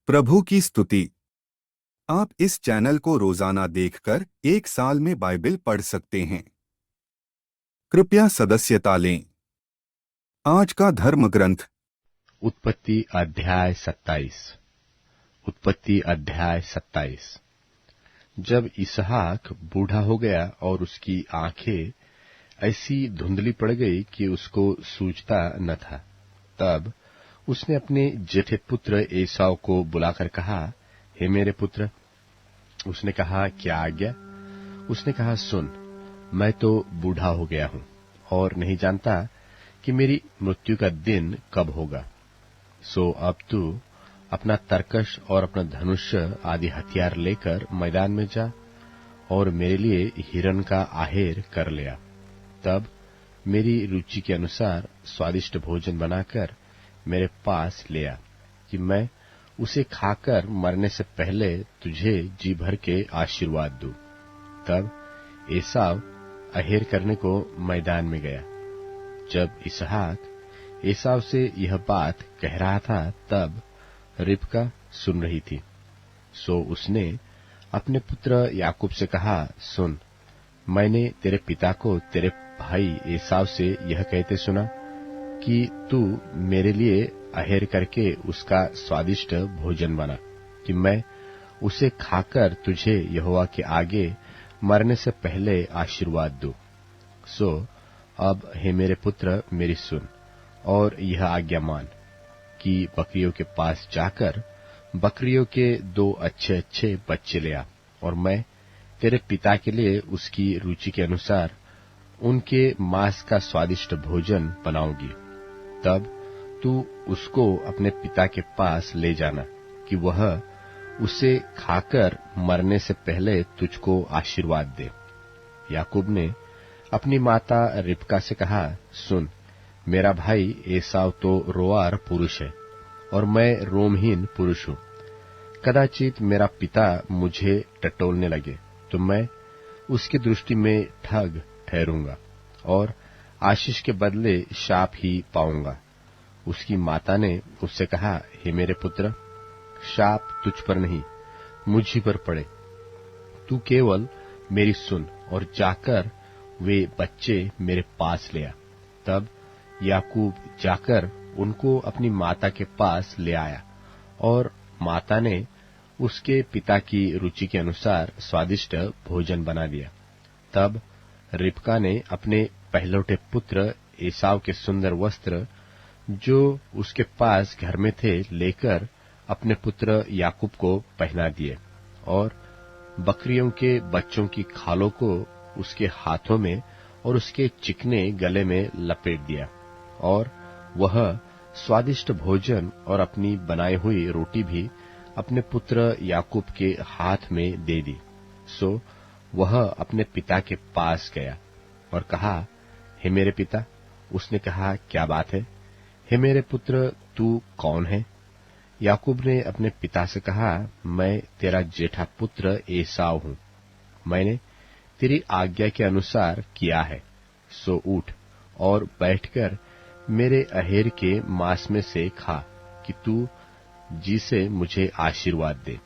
प्रभु की स्तुति। आप इस चैनल को रोजाना देखकर एक साल में बाइबल पढ़ सकते हैं। कृपया सदस्यता लें। आज का धर्म ग्रंथ उत्पत्ति अध्याय 27। उत्पत्ति अध्याय 27। जब इसहाक बूढ़ा हो गया और उसकी आंखें ऐसी धुंधली पड़ गई कि उसको सूझता न था, तब उसने अपने जेठे पुत्र एसाव को बुलाकर कहा, हे मेरे पुत्र। उसने कहा, क्या आज्ञा? उसने कहा, सुन, मैं तो बूढ़ा हो गया हूं और नहीं जानता कि मेरी मृत्यु का दिन कब होगा। सो अब तू अपना तरकश और अपना धनुष्य आदि हथियार लेकर मैदान में जा और मेरे लिए हिरन का आहेर कर ले आ। तब मेरी रुचि के अनुसार स्वादिष्ट भोजन बनाकर मेरे पास ले आ कि मैं उसे खाकर मरने से पहले तुझे जी भर के आशीर्वाद दूं। तब एसाव आहेर करने को मैदान में गया। जब इसहाक एसाव से यह बात कह रहा था, तब रिबका सुन रही थी। सो उसने अपने पुत्र याकूब से कहा, सुन, मैंने तेरे पिता को तेरे भाई एसाव से यह कहते सुना कि तू मेरे लिए आहेर करके उसका स्वादिष्ट भोजन बना कि मैं उसे खाकर तुझे यहोवा के आगे मरने से पहले आशीर्वाद दूं। सो अब हे मेरे पुत्र, मेरी सुन और यह आज्ञा मान कि बकरियों के पास जाकर बकरियों के 2 अच्छे अच्छे बच्चे ले आ, और मैं तेरे पिता के लिए उसकी रुचि के अनुसार उनके मांस का स्वादिष्ट भोजन बनाऊंगी। तब तू उसको अपने पिता के पास ले जाना कि वह उसे खाकर मरने से पहले तुझको आशीर्वाद दे। याकूब ने अपनी माता रिबका से कहा, सुन, मेरा भाई एसाव तो रोआर पुरुष है और मैं रोमहीन पुरुष हूं। कदाचित मेरा पिता मुझे टटोलने लगे तो मैं उसकी दृष्टि में ठग ठहरूंगा और आशीष के बदले शाप ही पाऊंगा। उसकी माता ने उससे कहा, हे मेरे पुत्र, शाप तुझ पर नहीं, मुझ ही पर पड़े। तू केवल मेरी सुन और जाकर वे बच्चे मेरे पास ले आ। तब याकूब जाकर उनको अपनी माता के पास ले आया और माता ने उसके पिता की रुचि के अनुसार स्वादिष्ट भोजन बना दिया। तब रिबका ने अपने पहलौठे पुत्र एसाव के सुंदर वस्त्र जो उसके पास घर में थे लेकर अपने पुत्र याकूब को पहना दिए और बकरियों के बच्चों की खालों को उसके हाथों में और उसके चिकने गले में लपेट दिया, और वह स्वादिष्ट भोजन और अपनी बनाई हुई रोटी भी अपने पुत्र याकूब के हाथ में दे दी। सो वह अपने पिता के पास गया और कहा, हे मेरे पिता। उसने कहा, क्या बात है? हे मेरे पुत्र, तू कौन है? याकूब ने अपने पिता से कहा, मैं तेरा जेठा पुत्र एसाव हूं। मैंने तेरी आज्ञा के अनुसार किया है। सो उठ और बैठकर मेरे अहेर के मांस में से खा कि तू जी से मुझे आशीर्वाद दे।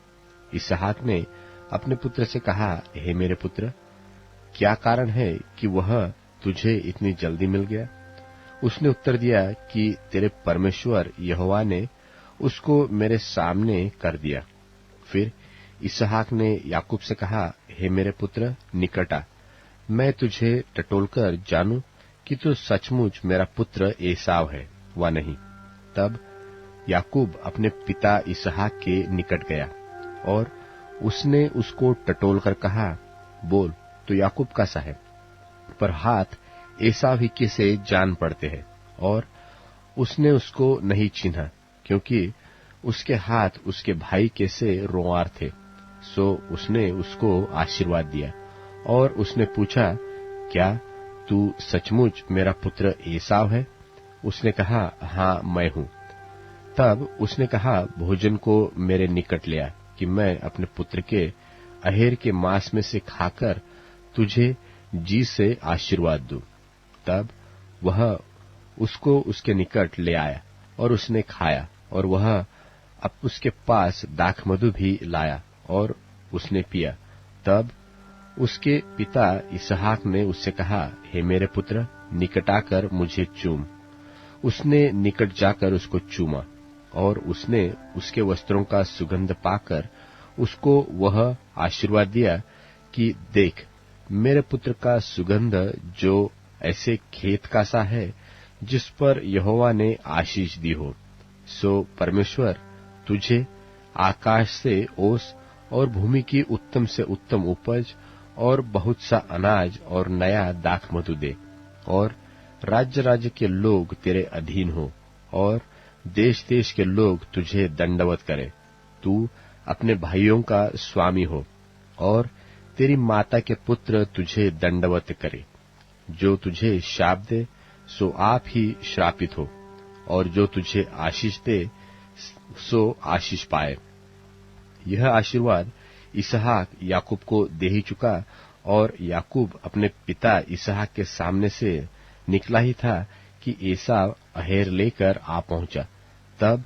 इसहाक ने अपने पुत्र से कहा, हे मेरे पुत्र, क्या कारण है कि वह तुझे इतनी जल्दी मिल गया? उसने उत्तर दिया कि तेरे परमेश्वर यहोवा ने उसको मेरे सामने कर दिया। फिर इसहाक ने याकूब से कहा, हे मेरे पुत्र, निकट आ, मैं तुझे टटोलकर जानूं कि तू सचमुच मेरा पुत्र एसाव है व नहीं। तब याकूब अपने पिता इसहाक के निकट गया और उसने उसको टटोलकर कहा, बोल, तो याकूब का सा है, पर हाथ एसाव ही के से जान पड़ते हैं। और उसने उसको नहीं चिन्हा, क्योंकि उसके हाथ उसके भाई के से रोंआर थे। सो उसने उसको आशीर्वाद दिया और उसने पूछा, क्या तू सचमुच मेरा पुत्र एसाव है? उसने कहा, हाँ, मैं हूं। तब उसने कहा, भोजन को मेरे निकट ले आ कि मैं अपने पुत्र के अहेर के मांस में से खाकर तुझे जी से आशीर्वाद दूं। तब वह उसको उसके निकट ले आया और उसने खाया, और वह अब उसके पास दाखमधु भी लाया और उसने पिया। तब उसके पिता इसहाक ने उससे कहा, हे मेरे पुत्र, निकट आकर मुझे चूम। उसने निकट जाकर उसको चूमा और उसने उसके वस्त्रों का सुगंध पाकर उसको वह आशीर्वाद दिया कि देख, मेरे पुत्र का सुगंध जो ऐसे खेत का सा है जिस पर यहोवा ने आशीष दी हो। सो परमेश्वर तुझे आकाश से ओस और भूमि की उत्तम से उत्तम उपज और बहुत सा अनाज और नया दाखमधु दे, और राज्य राज्य के लोग तेरे अधीन हो, और देश देश के लोग तुझे दंडवत करे। तू अपने भाइयों का स्वामी हो, और तेरी माता के पुत्र तुझे दंडवत करे। जो तुझे शाप दे सो आप ही श्रापित हो, और जो तुझे आशीष दे सो आशीष पाए। यह आशीर्वाद इसहाक याकूब को दे ही चुका, और याकूब अपने पिता इसहाक के सामने से निकला ही था कि एसाव अहेर लेकर आ पहुंचा। तब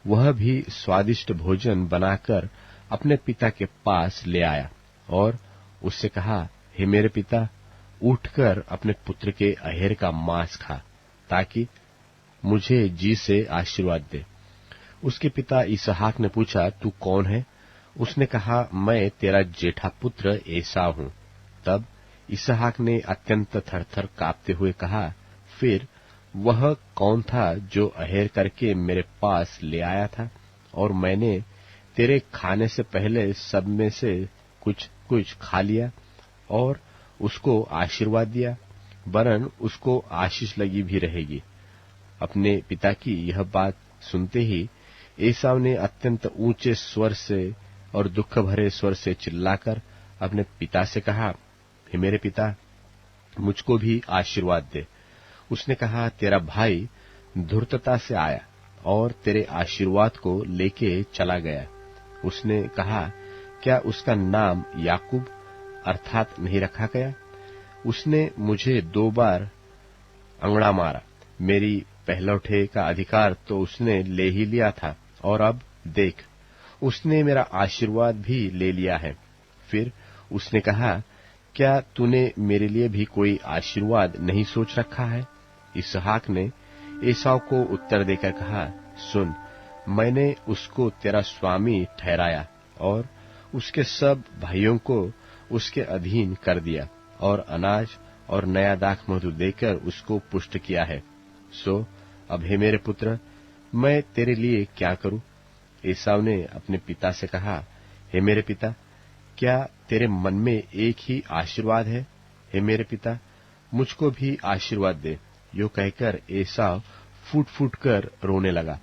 वह भी स्वादिष्ट भोजन बनाकर अपने पिता के पास ले आया और उससे कहा, हे मेरे पिता, उठकर अपने पुत्र के अहेर का मांस खा, ताकि मुझे जी से आशीर्वाद दे। उसके पिता इसहाक ने पूछा, तू कौन है? उसने कहा, मैं तेरा जेठा पुत्र एसाव हूं। तब इसहाक ने अत्यंत थरथर कांपते हुए कहा, फिर वह कौन था जो अहेर करके मेरे पास ले आया था, और मैंने तेरे खाने से पहले सब में से कुछ कुछ खा लिया और उसको आशीर्वाद दिया, वरन उसको आशीष लगी भी रहेगी। अपने पिता की यह बात सुनते ही एसाव ने अत्यंत ऊंचे स्वर से और दुख भरे स्वर से चिल्लाकर अपने पिता से कहा, हे मेरे पिता, मुझको भी आशीर्वाद दे। उसने कहा, तेरा भाई धूर्तता से आया और तेरे आशीर्वाद को लेके चला गया। उसने कहा, क्या उसका नाम याकूब अर्थात नहीं रखा गया? उसने मुझे 2 बार अंगड़ा मारा, मेरी पहलौठे का अधिकार तो उसने ले ही लिया था, और अब देख, उसने मेरा आशीर्वाद भी ले लिया है। फिर उसने कहा, क्या तूने मेरे लिए भी कोई आशीर्वाद नहीं सोच रखा है? इसहाक ने एसाव को उत्तर देकर कहा, सुन, मैंने उसको तेरा स्वामी ठहराया और उसके सब भाइयों को उसके अधीन कर दिया, और अनाज और नया दाखमधु देकर उसको पुष्ट किया है। सो अब हे मेरे पुत्र, मैं तेरे लिए क्या करूं? एसाव ने अपने पिता से कहा, हे मेरे पिता, क्या तेरे मन में एक ही आशीर्वाद है? हे मेरे पिता, मुझको भी आशीर्वाद दे। यो कहकर एसाव फूट फूट कर रोने लगा।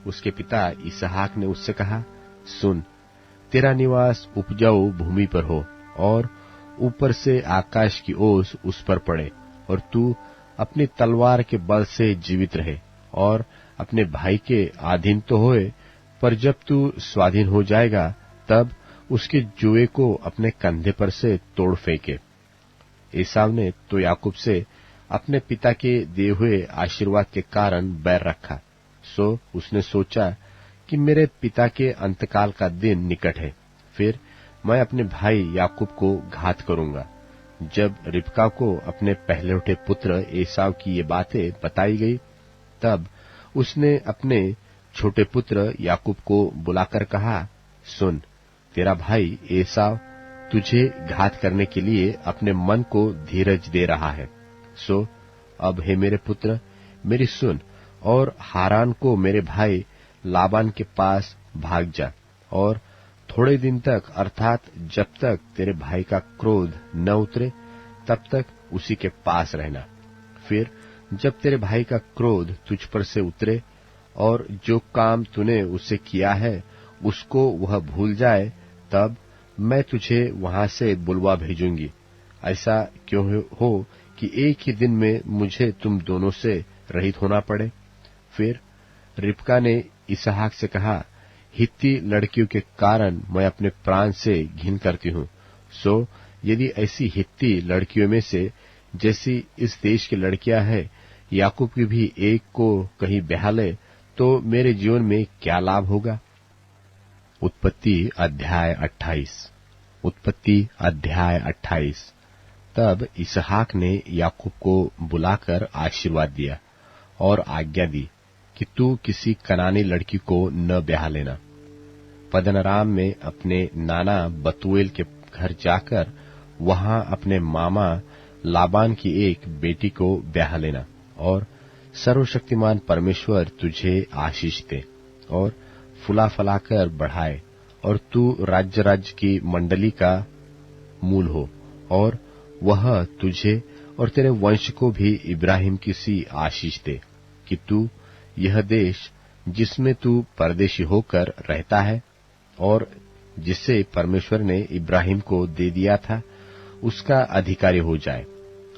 उसके पिता इसहाक ने उससे कहा, सुन, तेरा निवास उपजाऊ भूमि पर हो, और ऊपर से आकाश की ओस उस पर पड़े, और तू अपनी तलवार के बल से जीवित रहे, और अपने भाई के अधीन तो होए, पर जब तू स्वाधीन हो जाएगा तब उसके जुए को अपने कंधे पर से तोड़ फेंके। एसाव ने तो याकूब से अपने पिता के दिए हुए आशीर्वाद के कारण बैर रखा। सो उसने सोचा कि मेरे पिता के अंतकाल का दिन निकट है, फिर मैं अपने भाई याकूब को घात करूंगा। जब रिबका को अपने पहलौठे पुत्र एसाव की ये बातें बताई गई, तब उसने अपने छोटे पुत्र याकूब को बुलाकर कहा, सुन, तेरा भाई एसाव तुझे घात करने के लिए अपने मन को धीरज दे रहा है। सो अब हे मेरे पुत्र, मेरी सुन, और हारान को मेरे भाई लाबान के पास भाग जा, और थोड़े दिन तक, अर्थात जब तक तेरे भाई का क्रोध न उतरे, तब तक उसी के पास रहना। फिर जब तेरे भाई का क्रोध तुझ पर से उतरे और जो काम तूने उससे किया है उसको वह भूल जाए, तब मैं तुझे वहां से बुलवा भेजूंगी। ऐसा क्यों हो कि एक ही दिन में मुझे तुम दोनों से रहित होना पड़े। फिर रिबका ने इसहाक से कहा, हित्ती लड़कियों के कारण मैं अपने प्राण से घिन करती हूँ। सो यदि ऐसी हित्ती लड़कियों में से जैसी इस देश की लड़कियां हैं, याकूब की भी एक को कहीं ब्याह ले, तो मेरे जीवन में क्या लाभ होगा? उत्पत्ति अध्याय 28। उत्पत्ति अध्याय 28। तब इसहाक ने याकूब को बुलाकर आशीर्वाद दिया और आज्ञा दी कि तू किसी कनानी लड़की को न ब्याह लेना। पद्दनराम में अपने नाना बतूएल के घर जाकर वहां अपने मामा लाबान की एक बेटी को ब्याह लेना, और सर्वशक्तिमान परमेश्वर तुझे आशीष दे और फुला फलाकर बढ़ाए, और तू राज्य राज्य की मंडली का मूल हो, और वह तुझे और तेरे वंश को भी इब्राहिम की सी आशीष दे कि तू यह देश जिसमें तू परदेशी होकर रहता है और जिसे परमेश्वर ने इब्राहिम को दे दिया था, उसका अधिकारी हो जाए।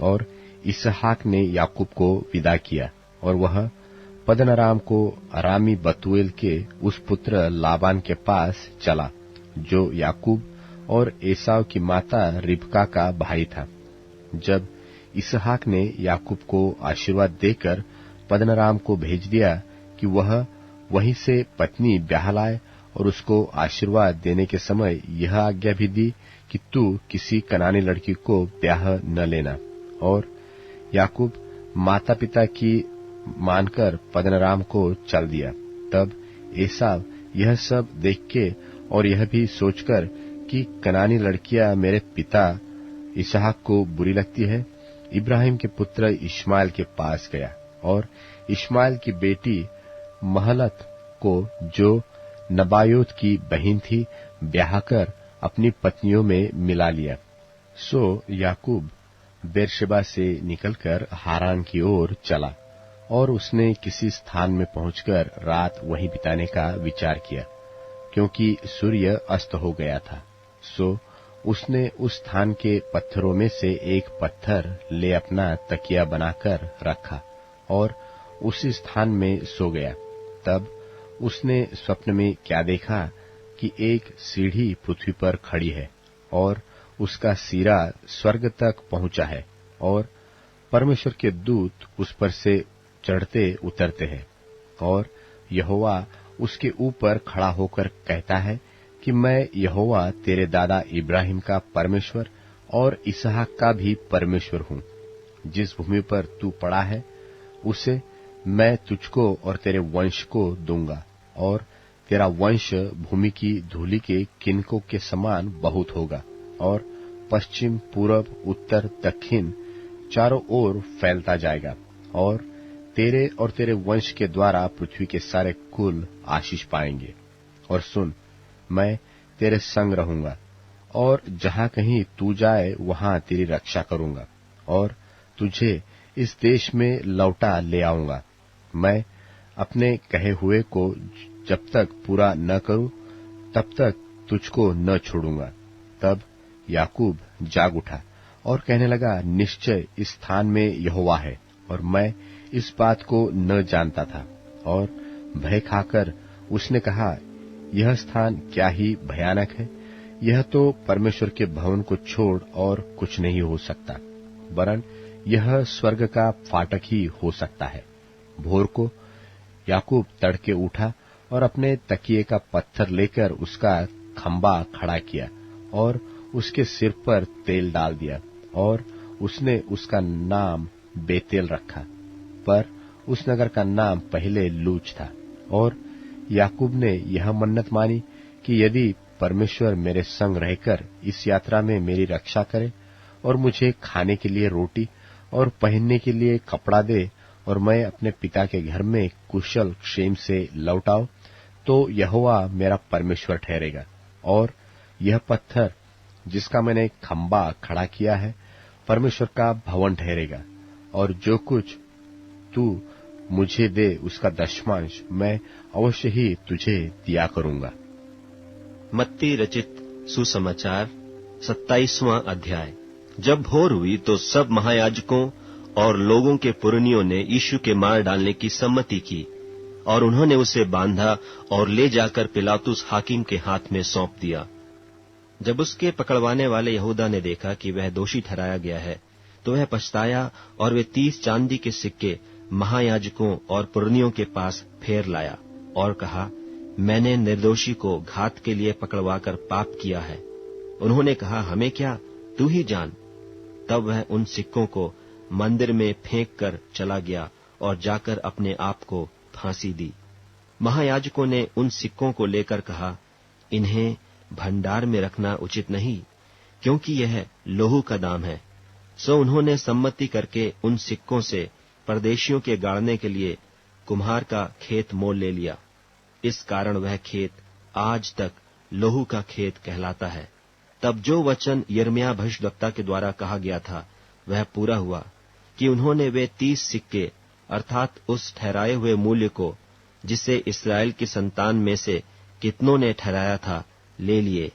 और इसहाक ने याकूब को विदा किया, और वह पद्दनराम को अरामी बतूएल के उस पुत्र लाबान के पास चला, जो याकूब और एसाव की माता रिबका का भाई था। जब इसहाक ने याकूब को आशीर्वाद देकर पद्दनराम को भेज दिया कि वह वहीं से पत्नी ब्याह लाए, और उसको आशीर्वाद देने के समय यह आज्ञा भी दी कि तू किसी कनानी लड़की को ब्याह न लेना। और याकूब माता पिता की मानकर पद्दनराम को चल दिया। तब एसाव यह सब देख के और यह भी सोचकर कि कनानी लड़कियां मेरे पिता इसहाक को बुरी लगती है, इब्राहिम के पुत्र इश्माएल के पास गया, और इश्माएल की बेटी महलत को, जो नबायोत की बहन थी, ब्याह कर अपनी पत्नियों में मिला लिया। सो याकूब बेरशेबा से निकलकर हारान की ओर चला, और उसने किसी स्थान में पहुंचकर रात वहीं बिताने का विचार किया, क्योंकि सूर्य अस्त हो गया था। सो उसने उस स्थान के पत्थरों में से एक पत्थर ले अपना तकिया बनाकर रखा और उसी स्थान में सो गया। तब उसने स्वप्न में क्या देखा कि एक सीढ़ी पृथ्वी पर खड़ी है, और उसका सिरा स्वर्ग तक पहुंचा है, और परमेश्वर के दूत उस पर से चढ़ते उतरते हैं, और यहोवा उसके ऊपर खड़ा होकर कहता है कि मैं यहोवा तेरे दादा इब्राहिम का परमेश्वर और इसहाक का भी परमेश्वर हूं। जिस भूमि पर तू पड़ा है उसे मैं तुझको और तेरे वंश को दूंगा, और तेरा वंश भूमि की धूलि के किनकों के समान बहुत होगा, और पश्चिम पूरब उत्तर दक्षिण चारों ओर फैलता जाएगा, और तेरे और तेरे वंश के द्वारा पृथ्वी के सारे कुल आशीष पाएंगे। और सुन, मैं तेरे संग रहूंगा, और जहां कहीं तू जाए वहां तेरी रक्षा करूंगा, और तुझे इस देश में लौटा ले आऊंगा। मैं अपने कहे हुए को जब तक पूरा न करूं, तब तक तुझको न छोड़ूंगा। तब याकूब जाग उठा और कहने लगा, निश्चय इस स्थान में यहोवा है, और मैं इस बात को न जानता था। और भय खाकर उसने कहा, यह स्थान क्या ही भयानक है, यह तो परमेश्वर के भवन को छोड़ और कुछ नहीं हो सकता, वरन यह स्वर्ग का फाटक ही हो सकता है। भोर को याकूब तड़के उठा और अपने तकिए का पत्थर लेकर उसका खंबा खड़ा किया और उसके सिर पर तेल डाल दिया, और उसने उसका नाम बेतेल रखा, पर उस नगर का नाम पहले लूज था। और याकूब ने यह मन्नत मानी कि यदि परमेश्वर मेरे संग रहकर इस यात्रा में मेरी रक्षा करे और मुझे खाने के लिए रोटी और पहनने के लिए कपड़ा दे, और मैं अपने पिता के घर में कुशल क्षेम से लौट आऊं, तो यहोवा मेरा परमेश्वर ठहरेगा, और यह पत्थर जिसका मैंने खंबा खड़ा किया है परमेश्वर का भवन ठहरेगा, और जो कुछ तू मुझे दे उसका दशमांश मैं अवश्य ही तुझे दिया करूंगा। मत्ती रचित सुसमाचार 27वां अध्याय। जब भोर हुई तो सब महायाजकों और लोगों के पुरनियों ने यीशु के मार डालने की सम्मति की, और उन्होंने उसे बांधा और ले जाकर पिलातुस हाकिम के हाथ में सौंप दिया। जब उसके पकड़वाने वाले यहूदा ने देखा कि वह दोषी ठहराया गया है, तो वह पछताया और वे 30 चांदी के सिक्के महायाजकों और पुरनियों के पास फेर लाया और कहा, मैंने निर्दोषी को घात के लिए पकड़वाकर पाप किया है। उन्होंने कहा, हमें क्या, तू ही जान। तब वह उन सिक्कों को मंदिर में फेंक कर चला गया और जाकर अपने आप को फांसी दी। महायाजकों ने उन सिक्कों को लेकर कहा, इन्हें भंडार में रखना उचित नहीं, क्योंकि यह लोहू का दाम है। सो उन्होंने सम्मति करके उन सिक्कों से परदेशियों के गाड़ने के लिए कुम्हार का खेत मोल ले लिया। इस कारण वह खेत आज तक लोहू का खेत कहलाता है। तब जो वचन यिर्मयाह भविष्यद्वक्ता के द्वारा कहा गया था वह पूरा हुआ कि उन्होंने वे 30 सिक्के अर्थात उस ठहराए हुए मूल्य को, जिसे इस्राएल की संतान में से कितनों ने ठहराया था, ले लिए,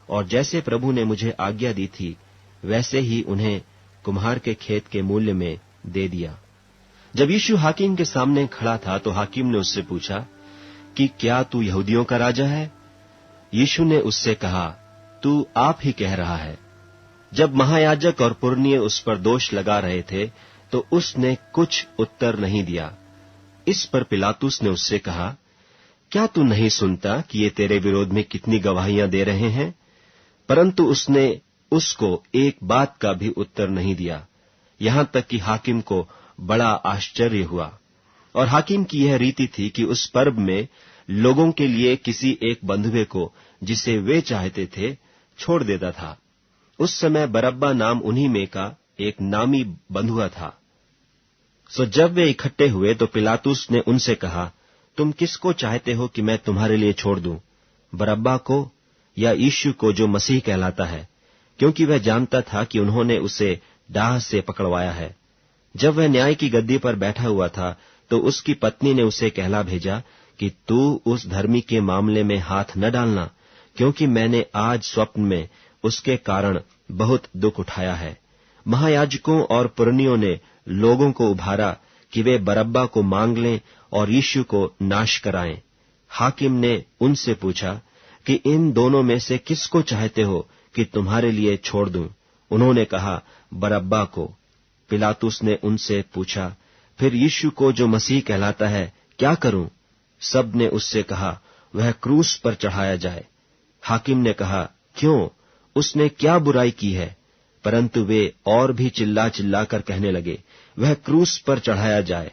और जैसे प्रभु ने मुझे आज्ञा दी थी वैसे ही उन्हें कुम्हार के खेत के मूल्य में दे दिया। जब यीशु हाकिम के सामने खड़ा था तो हाकिम ने उससे पूछा कि क्या तू यहूदियों का राजा है? यीशु ने उससे कहा, तू आप ही कह रहा है। जब महायाजक और पुरनिये उस पर दोष लगा रहे थे तो उसने कुछ उत्तर नहीं दिया। इस पर पिलातुस ने उससे कहा, क्या तू नहीं सुनता कि ये तेरे विरोध में कितनी गवाहियां दे रहे हैं? परंतु उसने उसको एक बात का भी उत्तर नहीं दिया। यहां तक कि हाकिम को बड़ा आश्चर्य हुआ। और हाकिम की यह रीति थी कि उस पर्व में लोगों के लिए किसी एक बंधुए को, जिसे वे चाहते थे, छोड़ देता था। उस समय बरअब्बा नाम उन्हीं में का एक नामी बंधुआ था। सो जब वे इकट्ठे हुए तो पिलातुस ने उनसे कहा, तुम किसको चाहते हो कि मैं तुम्हारे लिए छोड़ दूं, बरअब्बा को या यीशु को जो मसीह कहलाता है? क्योंकि वह जानता था कि उन्होंने उसे डाह से पकड़वाया है। जब वह न्याय की गद्दी पर बैठा हुआ था तो उसकी पत्नी ने उसे कहला भेजा कि तू उस धर्मी के मामले में हाथ न डालना, क्योंकि मैंने आज स्वप्न में उसके कारण बहुत दुख उठाया है। महायाजकों और पुरनियों ने लोगों को उभारा कि वे बरअब्बा को मांग लें और यीशु को नाश कराएं। हाकिम ने उनसे पूछा कि इन दोनों में से किसको चाहते हो कि तुम्हारे लिए छोड़ दूं? उन्होंने कहा, बरअब्बा को। पिलातुस ने उनसे पूछा, फिर यीशु को जो मसीह कहलाता है क्या करूं? सब ने उससे कहा, वह क्रूस पर चढ़ाया जाए। हाकिम ने कहा, क्यों, उसने क्या बुराई की है? परंतु वे और भी चिल्ला चिल्ला कर कहने लगे, वह क्रूस पर चढ़ाया जाए।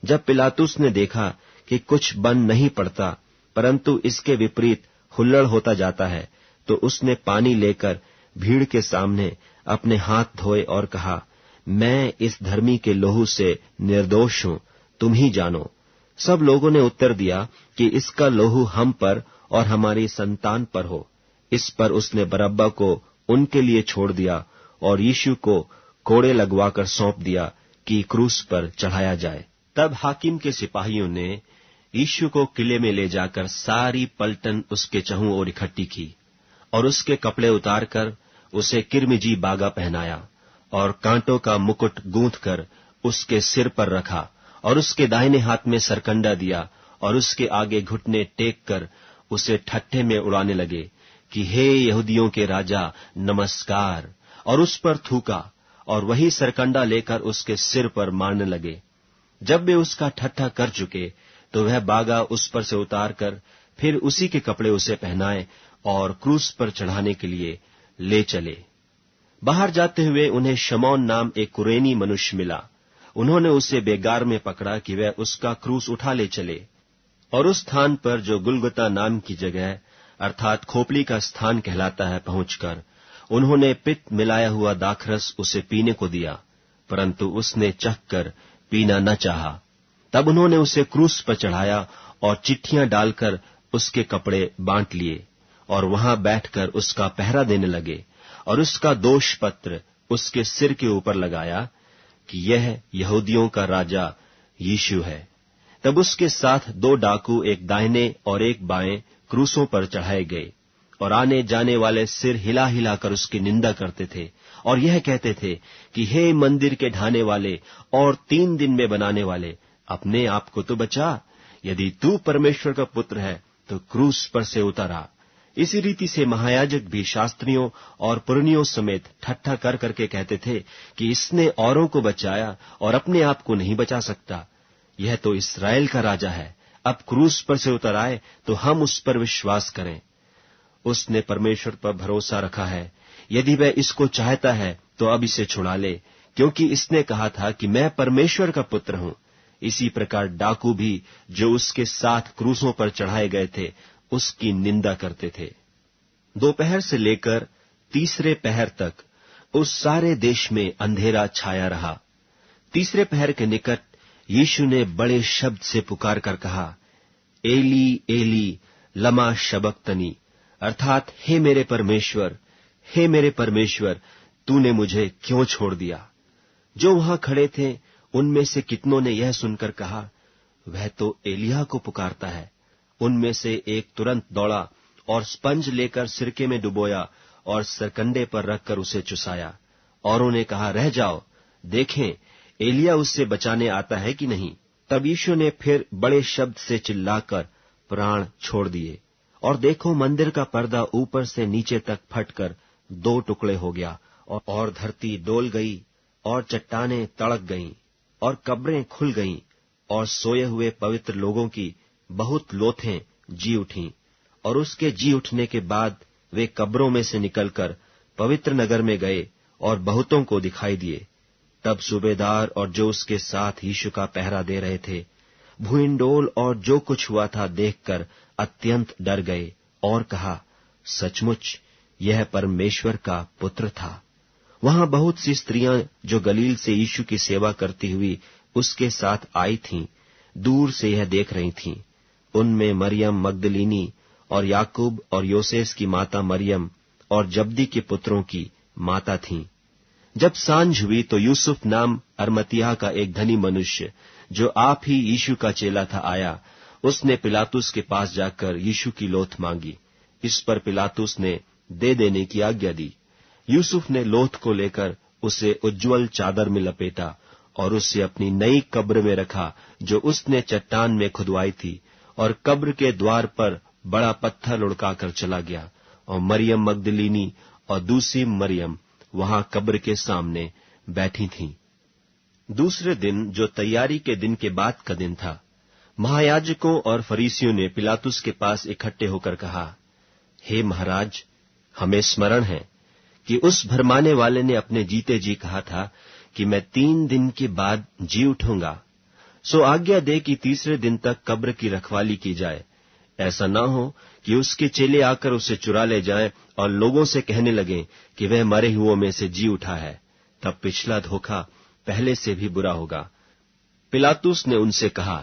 जब पिलातुस ने देखा कि कुछ बन नहीं पड़ता, परंतु इसके विपरीत हुल्लड़ होता जाता है, तो उसने पानी लेकर भीड़ के सामने अपने हाथ धोए और कहा, मैं इस धर्मी के लोहू से निर्दोष हूं, तुम ही जानो। सब लोगों ने उत्तर दिया कि इसका लोहू हम पर और हमारी संतान पर हो। इस पर उसने बरअब्बा को उनके लिए छोड़ दिया और यीशु को कोड़े लगवाकर सौंप दिया कि क्रूस पर चढ़ाया जाए। तब हाकिम के सिपाहियों ने यीशु को किले में ले जाकर सारी पलटन उसके चहुं ओर इकट्ठी की और उसके कपड़े उतारकर उसे किरमिजी बागा पहनाया और कांटों का मुकुट गूंथकर उसके सिर पर रखा और उसके दाहिने हाथ में सरकंडा दिया और उसके आगे घुटने टेक कर उसे ठट्ठे में उड़ाने लगे कि हे यहूदियों के राजा, नमस्कार, और उस पर थूका और वही सरकंडा लेकर उसके सिर पर मारने लगे। जब वे उसका ठट्ठा कर चुके तो वह बागा उस पर से उतार कर फिर उसी के कपड़े उसे पहनाए और क्रूस पर चढ़ाने के लिए ले चले। बाहर जाते हुए उन्हें शमौन नाम एक कुरेनी मनुष्य मिला। उन्होंने उसे बेगार में पकड़ा कि वह उसका क्रूस उठा ले चले, और उस स्थान पर जो गुलगुता नाम की जगह अर्थात खोपड़ी का स्थान कहलाता है पहुंचकर उन्होंने पित्त मिलाया हुआ दाखरस उसे पीने को दिया, परंतु उसने चखकर पीना न चाहा। तब उन्होंने उसे क्रूस पर चढ़ाया और चिट्ठियां डालकर उसके कपड़े बांट लिए और वहां बैठकर उसका पहरा देने लगे और उसका दोष पत्र उसके सिर के ऊपर लगाया कि यह यहूदियों का राजा यीशु है। तब उसके साथ 2 डाकू एक दाहिने और एक बाएं क्रूसों पर चढ़ाए गए और आने जाने वाले सिर हिला हिला कर उसकी निंदा करते थे और यह कहते थे कि हे मंदिर के ढाने वाले और 3 दिन में बनाने वाले, अपने आप को तो बचा। यदि तू परमेश्वर का पुत्र है तो क्रूस पर से उतर आ। इसी रीति से महायाजक भी शास्त्रियों और पुरनियों समेत ठट्ठा कर करके कहते थे कि इसने औरों को बचाया और अपने आप को नहीं बचा सकता। यह तो इस्राएल का राजा है, अब क्रूस पर से उतर आए तो हम उस पर विश्वास करें। उसने परमेश्वर पर भरोसा रखा है। यदि वह इसको चाहता है तो अब इसे छुड़ा ले, क्योंकि इसने कहा था कि मैं परमेश्वर का पुत्र हूं। इसी प्रकार डाकू भी जो उसके साथ क्रूसों पर चढ़ाए गए थे उसकी निंदा करते थे। दोपहर से लेकर तीसरे पहर तक उस सारे देश में अंधेरा छाया रहा। तीसरे पहर के निकट यीशु ने बड़े शब्द से पुकार कर कहा, एली एली लमा शबक्तनी, अर्थात हे मेरे परमेश्वर, तूने मुझे क्यों छोड़ दिया। जो वहां खड़े थे उनमें से कितनों ने यह सुनकर कहा, वह तो एलिय्याह को पुकारता है। उनमें से एक तुरंत दौड़ा और स्पंज लेकर सिरके में डुबोया और सरकंडे पर रखकर उसे चुसाया। औरों ने कहा, रह जाओ, देखें एलिय्याह उससे बचाने आता है कि नहीं। तब यीशु ने फिर बड़े शब्द से चिल्लाकर प्राण छोड़ दिए, और देखो मंदिर का पर्दा ऊपर से नीचे तक फटकर 2 टुकड़े हो गया, और धरती डोल गई, और चट्टानें तड़क गईं, और कब्रें खुल गईं, और सोए हुए पवित्र लोगों की बहुत लोथें जी उठीं। और उसके जी उठने के बाद वे कब्रों में से निकलकर पवित्र नगर में गए और बहुतों को दिखाई दिए। तब सूबेदार और जो उसके साथ यीशु का पहरा दे रहे थे भूइंडोल और जो कुछ हुआ था देखकर अत्यंत डर गए और कहा, सचमुच यह परमेश्वर का पुत्र था। वहां बहुत सी स्त्रियां जो गलील से यीशु की सेवा करती हुई उसके साथ आई थीं, दूर से यह देख रही थीं। उनमें मरियम मगदलीनी और याकूब और योसेस की माता मरियम और जब्दी के पुत्रों की माता थीं। जब सांझ हुई तो यूसुफ नाम अरमतियाह का एक धनी मनुष्य जो आप ही यीशु का चेला था आया। उसने पिलातुस के पास जाकर यीशु की लोथ मांगी। इस पर पिलातुस ने दे देने की आज्ञा दी। यूसुफ ने लोथ को लेकर उसे उज्ज्वल चादर में लपेटा और उसे अपनी नई कब्र में रखा जो उसने चट्टान में खुदवाई थी, और कब्र के द्वार पर बड़ा पत्थर लुढ़काकर चला गया। और मरियम मगदलीनी और दूसरी मरियम वहां कब्र के सामने बैठी थीं। दूसरे दिन जो तैयारी के दिन के बाद का दिन था, महायाजकों और फरीसियों ने पिलातुस के पास इकट्ठे होकर कहा, हे महाराज, हमें स्मरण है कि उस भरमाने वाले ने अपने जीते जी कहा था कि मैं 3 दिन के बाद जी उठूंगा। सो आज्ञा दे कि तीसरे दिन तक कब्र की रखवाली की जाए, ऐसा न हो कि उसके चेले आकर उसे चुरा ले जाएं और लोगों से कहने लगें कि वह मरे हुओं में से जी उठा है। तब पिछला धोखा पहले से भी बुरा होगा। पिलातुस ने उनसे कहा,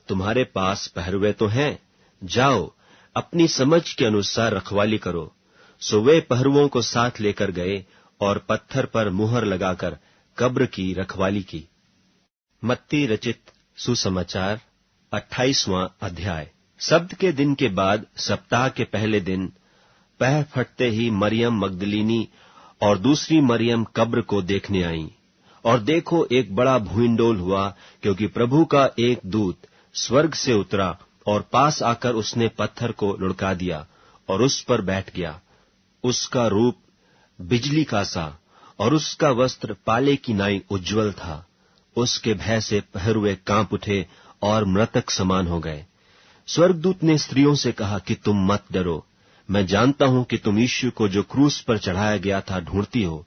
तुम्हारे पास पहरुए तो हैं, जाओ अपनी समझ के अनुसार रखवाली करो। सो वे पहरुओं को साथ लेकर गए और पत्थर पर मुहर लगाकर कब्र की रखवाली की। मत्ती रचित सुसमाचार 28वां अध्याय। सब्त के दिन के बाद सप्ताह के पहले दिन पहर फटते ही मरियम मगदलीनी और दूसरी मरियम कब्र को देखने आईं। और देखो एक बड़ा भूइंडोल हुआ, क्योंकि प्रभु का एक दूत स्वर्ग से उतरा और पास आकर उसने पत्थर को लुढ़का दिया और उस पर बैठ गया। उसका रूप बिजली का सा और उसका वस्त्र पाले की नाई उज्ज्वल था। उसके भय से पहरुए कांप उठे और मृतक समान हो गए। स्वर्गदूत ने स्त्रियों से कहा कि तुम मत डरो, मैं जानता हूं कि तुम यीशु को जो क्रूस पर चढ़ाया गया था ढूंढती हो।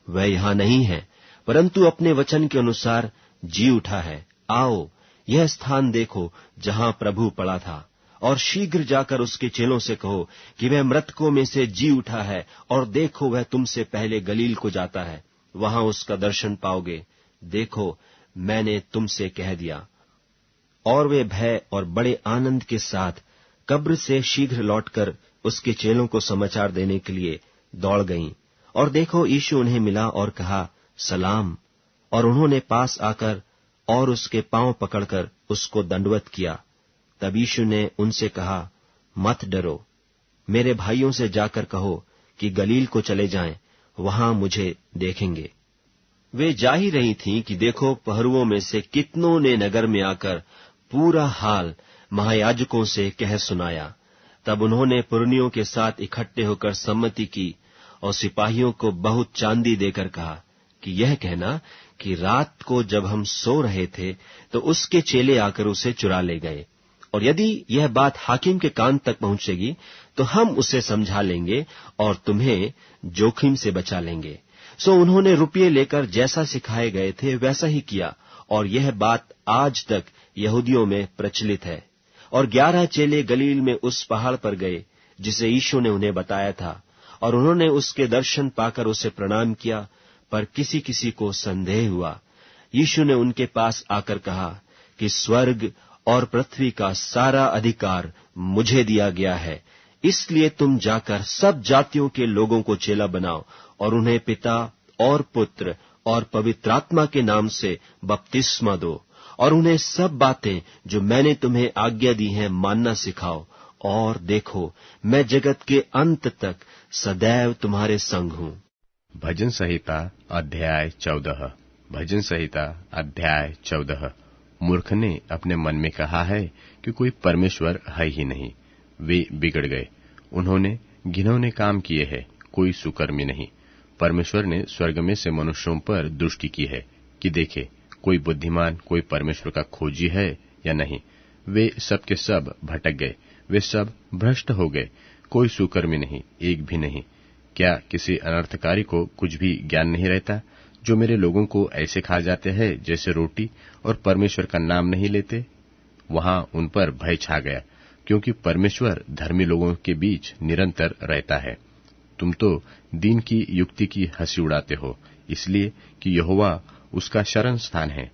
वह यहां नहीं है, परंतु अपने वचन के अनुसार जी उठा है। आओ यह स्थान देखो जहां प्रभु पड़ा था, और शीघ्र जाकर उसके चेलों से कहो कि वह मृतकों में से जी उठा है, और देखो वह तुमसे पहले गलील को जाता है, वहां उसका दर्शन पाओगे। देखो मैंने तुमसे कह दिया। और वे भय और बड़े आनंद के साथ कब्र से शीघ्र लौटकर उसके चेलों को समाचार देने के लिए दौड़ गईं। और देखो यीशु उन्हें मिला और कहा, सलाम। और उन्होंने पास आकर और उसके पांव पकड़कर उसको दंडवत किया। तब यीशु ने उनसे कहा, मत डरो, मेरे भाइयों से जाकर कहो कि गलील को चले जाएं, वहां मुझे देखेंगे। वे जा ही रही थीं कि देखो पहरुओं में से कितनों ने नगर में आकर पूरा हाल महायाजकों से कह सुनाया। तब उन्होंने पुरनियों के साथ इकट्ठे होकर सम्मति की और सिपाहियों को बहुत चांदी देकर कहा कि यह कहना कि रात को जब हम सो रहे थे तो उसके चेले आकर उसे चुरा ले गए, और यदि यह बात हाकिम के कान तक पहुंचेगी तो हम उसे समझा लेंगे और तुम्हें जोखिम से बचा लेंगे। सो उन्होंने रुपये लेकर जैसा सिखाए गए थे वैसा ही किया, और यह बात आज तक यहूदियों में प्रचलित है। और 11 चेले गलील में उस पहाड़ पर गए जिसे यीशु ने उन्हें बताया था, और उन्होंने उसके दर्शन पाकर उसे प्रणाम किया, पर किसी किसी को संदेह हुआ। यीशु ने उनके पास आकर कहा कि स्वर्ग और पृथ्वी का सारा अधिकार मुझे दिया गया है, इसलिए तुम जाकर सब जातियों के लोगों को चेला बनाओ और उन्हें पिता और पुत्र और पवित्र आत्मा के नाम से बपतिस्मा दो, और उन्हें सब बातें जो मैंने तुम्हें आज्ञा दी हैं मानना सिखाओ, और देखो मैं जगत के अंत तक सदैव तुम्हारे संग हूँ। भजन संहिता अध्याय 14। भजन संहिता अध्याय 14। मूर्ख ने अपने मन में कहा है कि कोई परमेश्वर है ही नहीं। वे बिगड़ गए, उन्होंने घिनौने काम किए हैं, कोई सुकर्मी नहीं। परमेश्वर ने स्वर्ग में से मनुष्यों पर दृष्टि की है कि देखे कोई बुद्धिमान, कोई परमेश्वर का खोजी है या नहीं। वे सब के सब भटक गए, वे सब भ्रष्ट हो गए, कोई सुकर्मी नहीं, एक भी नहीं। क्या किसी अनर्थकारी को कुछ भी ज्ञान नहीं रहता? जो मेरे लोगों को ऐसे खा जाते हैं जैसे रोटी, और परमेश्वर का नाम नहीं लेते। वहां उन पर भय छा गया, क्योंकि परमेश्वर धर्मी लोगों के बीच निरंतर रहता है। तुम तो दीन की युक्ति की हंसी उड़ाते हो, इसलिए कि यहोवा उसका शरण स्थान है।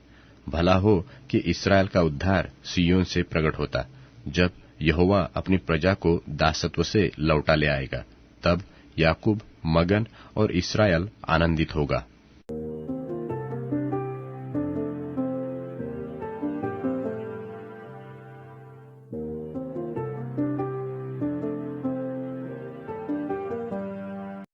भला हो कि इस्राएल का उद्धार सिय्योन से प्रकट होता। जब यहोवा अपनी प्रजा को दासत्व से लौटा ले आएगा, तब याकूब मगन और इस्राएल आनंदित होगा।